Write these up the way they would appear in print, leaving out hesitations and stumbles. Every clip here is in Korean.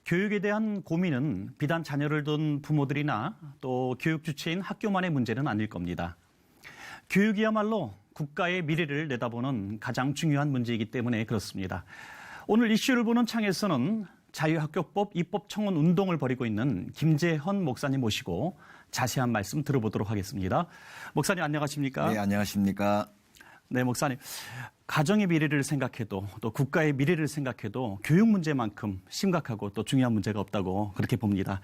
교육에 대한 고민은 비단 자녀를 둔 부모들이나 또 교육 주체인 학교만의 문제는 아닐 겁니다. 교육이야말로 국가의 미래를 내다보는 가장 중요한 문제이기 때문에 그렇습니다. 오늘 이슈를 보는 창에서는 자유학교법 입법청원 운동을 벌이고 있는 김재헌 목사님 모시고 자세한 말씀 들어보도록 하겠습니다. 목사님 안녕하십니까? 네, 안녕하십니까? 네, 목사님. 가정의 미래를 생각해도 또 국가의 미래를 생각해도 교육 문제만큼 심각하고 또 중요한 문제가 없다고 그렇게 봅니다.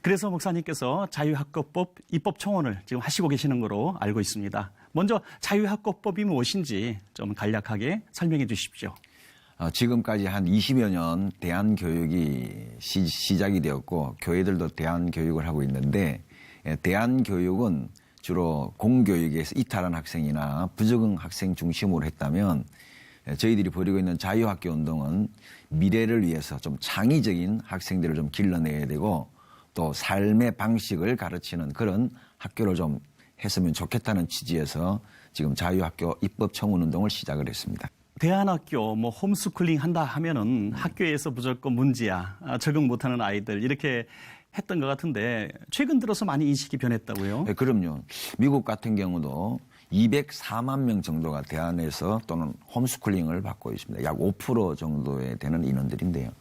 그래서 목사님께서 자유학교법 입법청원을 지금 하시고 계시는 거로 알고 있습니다. 먼저 자유학교법이 무엇인지 좀 간략하게 설명해 주십시오. 지금까지 한 20여 년 대안교육이 시작이 되었고 교회들도 대안교육을 하고 있는데 대안교육은 주로 공교육에서 이탈한 학생이나 부적응 학생 중심으로 했다면 저희들이 벌이고 있는 자유학교 운동은 미래를 위해서 좀 창의적인 학생들을 좀 길러내야 되고 또 삶의 방식을 가르치는 그런 학교를 좀 했으면 좋겠다는 취지에서 지금 자유학교 입법청원 운동을 시작을 했습니다. 대안학교, 홈스쿨링 한다 하면은 학교에서 무조건 문제야, 적응 못하는 아이들 이렇게 했던 것 같은데 최근 들어서 많이 인식이 변했다고요? 네, 그럼요. 미국 같은 경우도 204만 명 정도가 대안에서 또는 홈스쿨링을 받고 있습니다. 약 5% 정도에 되는 인원들인데요.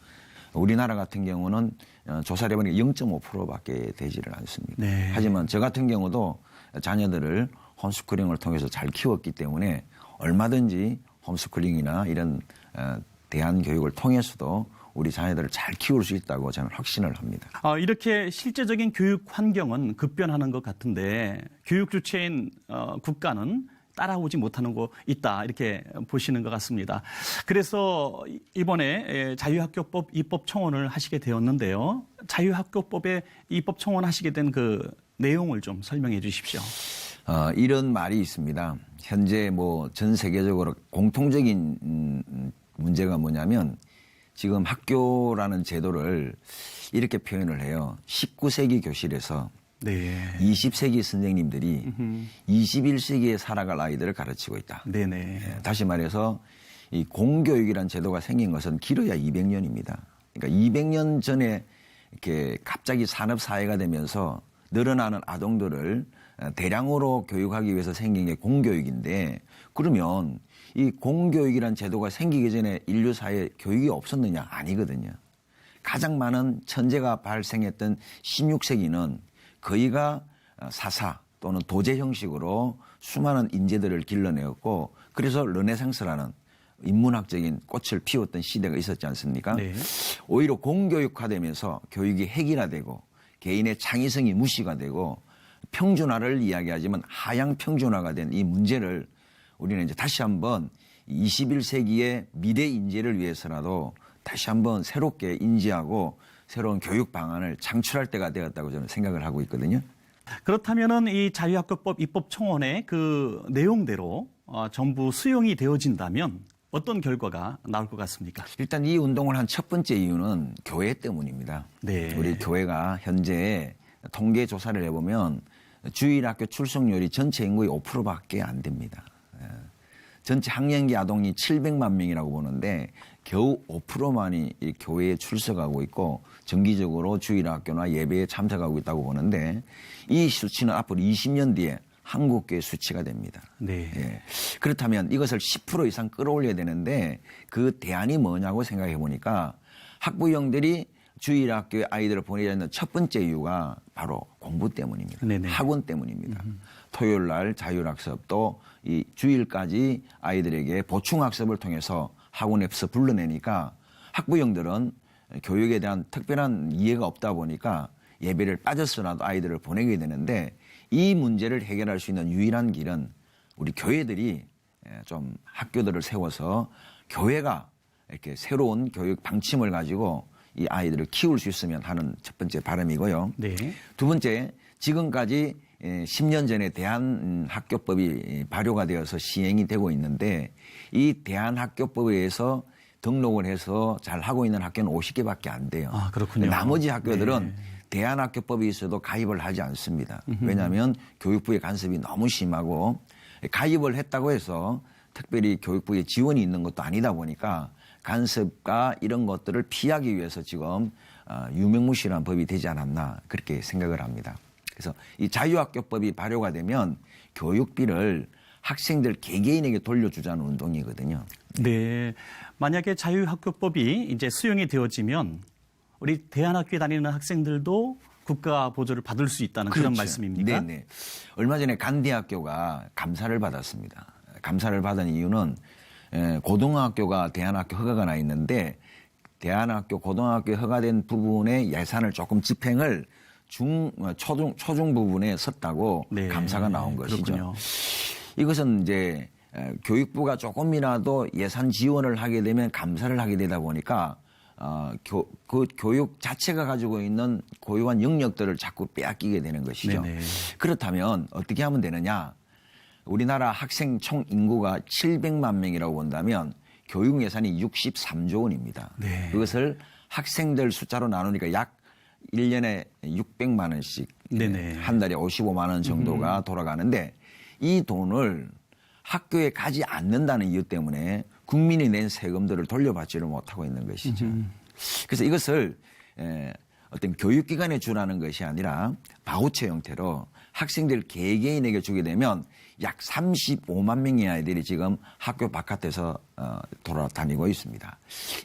우리나라 같은 경우는 조사를 해보니까 0.5%밖에 되지를 않습니다. 네. 하지만 저 같은 경우도 자녀들을 홈스쿨링을 통해서 잘 키웠기 때문에 얼마든지 홈스쿨링이나 이런 대안 교육을 통해서도 우리 자녀들을 잘 키울 수 있다고 저는 확신을 합니다. 이렇게 실제적인 교육 환경은 급변하는 것 같은데 교육 주체인 국가는 따라오지 못하는 거 있다 이렇게 보시는 것 같습니다. 그래서 이번에 자유학교법 입법청원을 하시게 되었는데요. 자유학교법에 입법청원 하시게 된 그 내용을 좀 설명해 주십시오. 이런 말이 있습니다. 현재 전 세계적으로 공통적인 문제가 뭐냐면 지금 학교라는 제도를 이렇게 표현을 해요. 19세기 교실에서 네. 20세기 선생님들이 21세기에 살아갈 아이들을 가르치고 있다. 네네. 다시 말해서 이 공교육이라는 제도가 생긴 것은 길어야 200년입니다. 그러니까 200년 전에 이렇게 갑자기 산업사회가 되면서 늘어나는 아동들을 대량으로 교육하기 위해서 생긴 게 공교육인데 그러면 이 공교육이라는 제도가 생기기 전에 인류 사회에 교육이 없었느냐? 아니거든요. 가장 많은 천재가 발생했던 16세기는 거의가 사사 또는 도제 형식으로 수많은 인재들을 길러내었고 그래서 르네상스라는 인문학적인 꽃을 피웠던 시대가 있었지 않습니까? 네. 오히려 공교육화되면서 교육이 획일화되고 개인의 창의성이 무시가 되고 평준화를 이야기하지만 하향 평준화가 된 이 문제를 우리는 이제 다시 한번 21세기의 미래 인재를 위해서라도 다시 한번 새롭게 인지하고 새로운 교육 방안을 창출할 때가 되었다고 저는 생각을 하고 있거든요. 그렇다면은 이 자유학교법 입법청원의 그 내용대로 전부 수용이 되어진다면 어떤 결과가 나올 것 같습니까? 일단 이 운동을 한 첫 번째 이유는 교회 때문입니다. 네. 우리 교회가 현재 통계 조사를 해보면 주일학교 출석률이 전체 인구의 5%밖에 안 됩니다. 전체 학령기 아동이 700만 명이라고 보는데 겨우 5%만이 이 교회에 출석하고 있고 정기적으로 주일학교나 예배에 참석하고 있다고 보는데 이 수치는 앞으로 20년 뒤에 한국교회 수치가 됩니다. 네. 예. 그렇다면 이것을 10% 이상 끌어올려야 되는데 그 대안이 뭐냐고 생각해 보니까 학부형들이 주일학교에 아이들을 보내야 하는 첫 번째 이유가 바로 공부 때문입니다. 네네. 학원 때문입니다. 토요일 날 자율학습 또 이 주일까지 아이들에게 보충학습을 통해서 학원에서 불러내니까 학부형들은 교육에 대한 특별한 이해가 없다 보니까 예배를 빠졌으라도 아이들을 보내게 되는데 이 문제를 해결할 수 있는 유일한 길은 우리 교회들이 좀 학교들을 세워서 교회가 이렇게 새로운 교육 방침을 가지고 이 아이들을 키울 수 있으면 하는 첫 번째 바람이고요. 네. 두 번째, 지금까지 10년 전에 대한학교법이 발효가 되어서 시행이 되고 있는데 이 대한학교법에 의해서 등록을 해서 잘 하고 있는 학교는 50개밖에 안 돼요. 아, 그렇군요. 나머지 학교들은 네. 대한학교법이 있어도 가입을 하지 않습니다. 왜냐하면 교육부의 간섭이 너무 심하고 가입을 했다고 해서 특별히 교육부의 지원이 있는 것도 아니다 보니까 간섭과 이런 것들을 피하기 위해서 지금 유명무실한 법이 되지 않았나 그렇게 생각을 합니다. 그래서 이 자유학교법이 발효가 되면 교육비를 학생들 개개인에게 돌려주자는 운동이거든요. 네. 만약에 자유학교법이 이제 수용이 되어지면 우리 대안학교에 다니는 학생들도 국가 보조를 받을 수 있다는 그런 그렇죠. 말씀입니까? 네네. 얼마 전에 간대학교가 감사를 받았습니다. 감사를 받은 이유는 고등학교가 대안학교 허가가 나 있는데 대안학교, 고등학교 허가된 부분의 예산을 조금 집행을 초중 부분에 썼다고 네. 감사가 나온 것이죠. 그렇군요. 이것은 이제 교육부가 조금이라도 예산 지원을 하게 되면 감사를 하게 되다 보니까 그 교육 자체가 가지고 있는 고유한 영역들을 자꾸 빼앗기게 되는 것이죠. 네네. 그렇다면 어떻게 하면 되느냐? 우리나라 학생 총 인구가 700만 명이라고 본다면 교육 예산이 63조 원입니다. 네. 그것을 학생들 숫자로 나누니까 약 1년에 600만 원씩 네네. 한 달에 55만 원 정도가 돌아가는데 이 돈을 학교에 가지 않는다는 이유 때문에 국민이 낸 세금들을 돌려받지를 못하고 있는 것이죠. 그래서 이것을 어떤 교육기관에 주라는 것이 아니라 바우처 형태로 학생들 개개인에게 주게 되면 약 35만 명의 아이들이 지금 학교 바깥에서 돌아다니고 있습니다.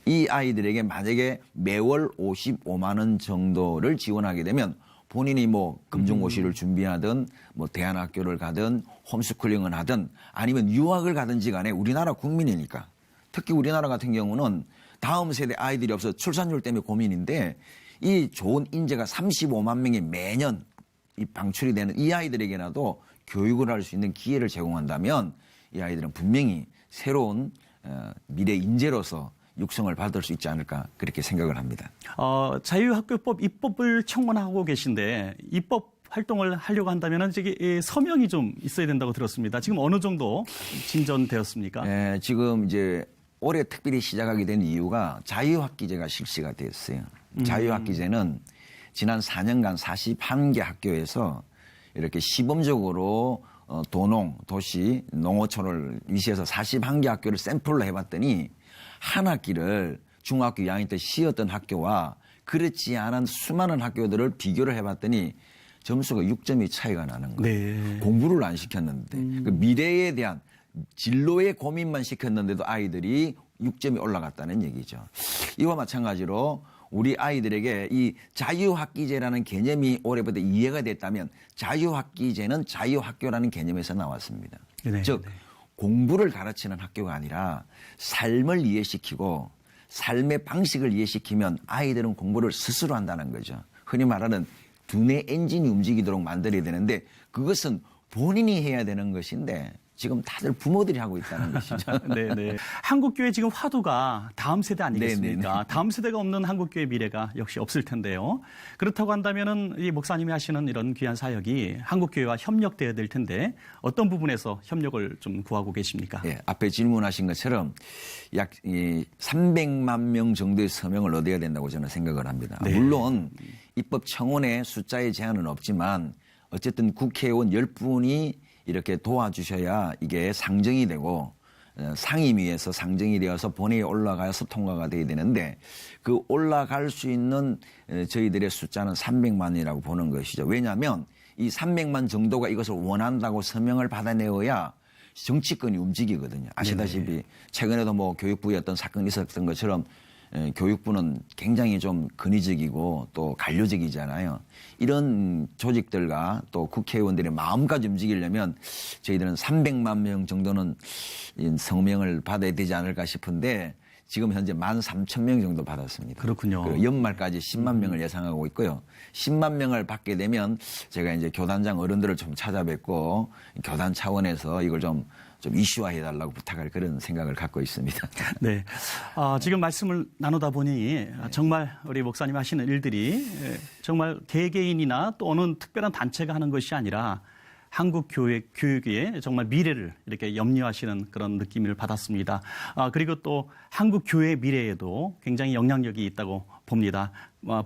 이 아이들에게 만약에 매월 55만 원 정도를 지원하게 되면 본인이 뭐 금중고시를 준비하든 뭐 대안학교를 가든 홈스쿨링을 하든 아니면 유학을 가든지 간에 우리나라 국민이니까 특히 우리나라 같은 경우는 다음 세대 아이들이 없어서 출산율 때문에 고민인데 이 좋은 인재가 35만 명이 매년 이 방출이 되는 이 아이들에게라도 교육을 할 수 있는 기회를 제공한다면 이 아이들은 분명히 새로운 미래 인재로서 육성을 받을 수 있지 않을까 그렇게 생각을 합니다. 자유학교법 입법을 청원하고 계신데 입법 활동을 하려고 한다면 저기 서명이 좀 있어야 된다고 들었습니다. 지금 어느 정도 진전되었습니까? 지금 이제 올해 특별히 시작하게 된 이유가 자유학기제가 실시가 됐어요. 자유학기제는 지난 4년간 41개 학교에서 이렇게 시범적으로 도농, 도시, 농어촌을 위시해서 41개 학교를 샘플로 해봤더니 한 학기를 중학교 2학년 때 쉬었던 학교와 그렇지 않은 수많은 학교들을 비교를 해봤더니 점수가 6점이 차이가 나는 거예요. 네. 공부를 안 시켰는데 그 미래에 대한 진로의 고민만 시켰는데도 아이들이 6점이 올라갔다는 얘기죠. 이와 마찬가지로 우리 아이들에게 이 자유학기제라는 개념이 올해부터 이해가 됐다면 자유학기제는 자유학교라는 개념에서 나왔습니다. 네, 즉 네. 공부를 가르치는 학교가 아니라 삶을 이해시키고 삶의 방식을 이해시키면 아이들은 공부를 스스로 한다는 거죠. 흔히 말하는 두뇌 엔진이 움직이도록 만들어야 되는데 그것은 본인이 해야 되는 것인데 지금 다들 부모들이 하고 있다는 것이죠. 네네. 한국교회 지금 화두가 다음 세대 아니겠습니까? 네네네. 다음 세대가 없는 한국교회 미래가 역시 없을 텐데요. 그렇다고 한다면은 이 목사님이 하시는 이런 귀한 사역이 한국교회와 협력돼야 될 텐데 어떤 부분에서 협력을 좀 구하고 계십니까? 예, 앞에 질문하신 것처럼 약 300만 명 정도의 서명을 얻어야 된다고 저는 생각을 합니다. 네. 물론 입법 청원의 숫자의 제한은 없지만 어쨌든 국회의원 10분이 이렇게 도와주셔야 이게 상정이 되고 상임위에서 상정이 되어서 본회의에 올라가서 통과가 돼야 되는데 그 올라갈 수 있는 저희들의 숫자는 300만이라고 보는 것이죠. 왜냐하면 이 300만 정도가 이것을 원한다고 서명을 받아내어야 정치권이 움직이거든요. 아시다시피 네네. 최근에도 뭐 교육부에 어떤 사건이 있었던 것처럼 교육부는 굉장히 좀 근위적이고 또 관료적이잖아요. 이런 조직들과 또 국회의원들의 마음까지 움직이려면 저희들은 300만 명 정도는 서명을 받아야 되지 않을까 싶은데 지금 현재 13,000명 정도 받았습니다. 그렇군요. 그리고 연말까지 10만 명을 예상하고 있고요. 10만 명을 받게 되면 제가 이제 교단장 어른들을 좀 찾아뵙고 교단 차원에서 이걸 좀 이슈화해달라고 부탁할 그런 생각을 갖고 있습니다. 네. 지금 말씀을 나누다 보니 정말 우리 목사님 하시는 일들이 정말 개개인이나 또 어느 특별한 단체가 하는 것이 아니라 한국 교육의 정말 미래를 이렇게 염려하시는 그런 느낌을 받았습니다. 그리고 또 한국 교회의 미래에도 굉장히 영향력이 있다고 봅니다.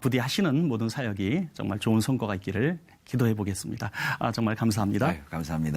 부디 하시는 모든 사역이 정말 좋은 성과가 있기를 기도해 보겠습니다. 정말 감사합니다. 네, 감사합니다.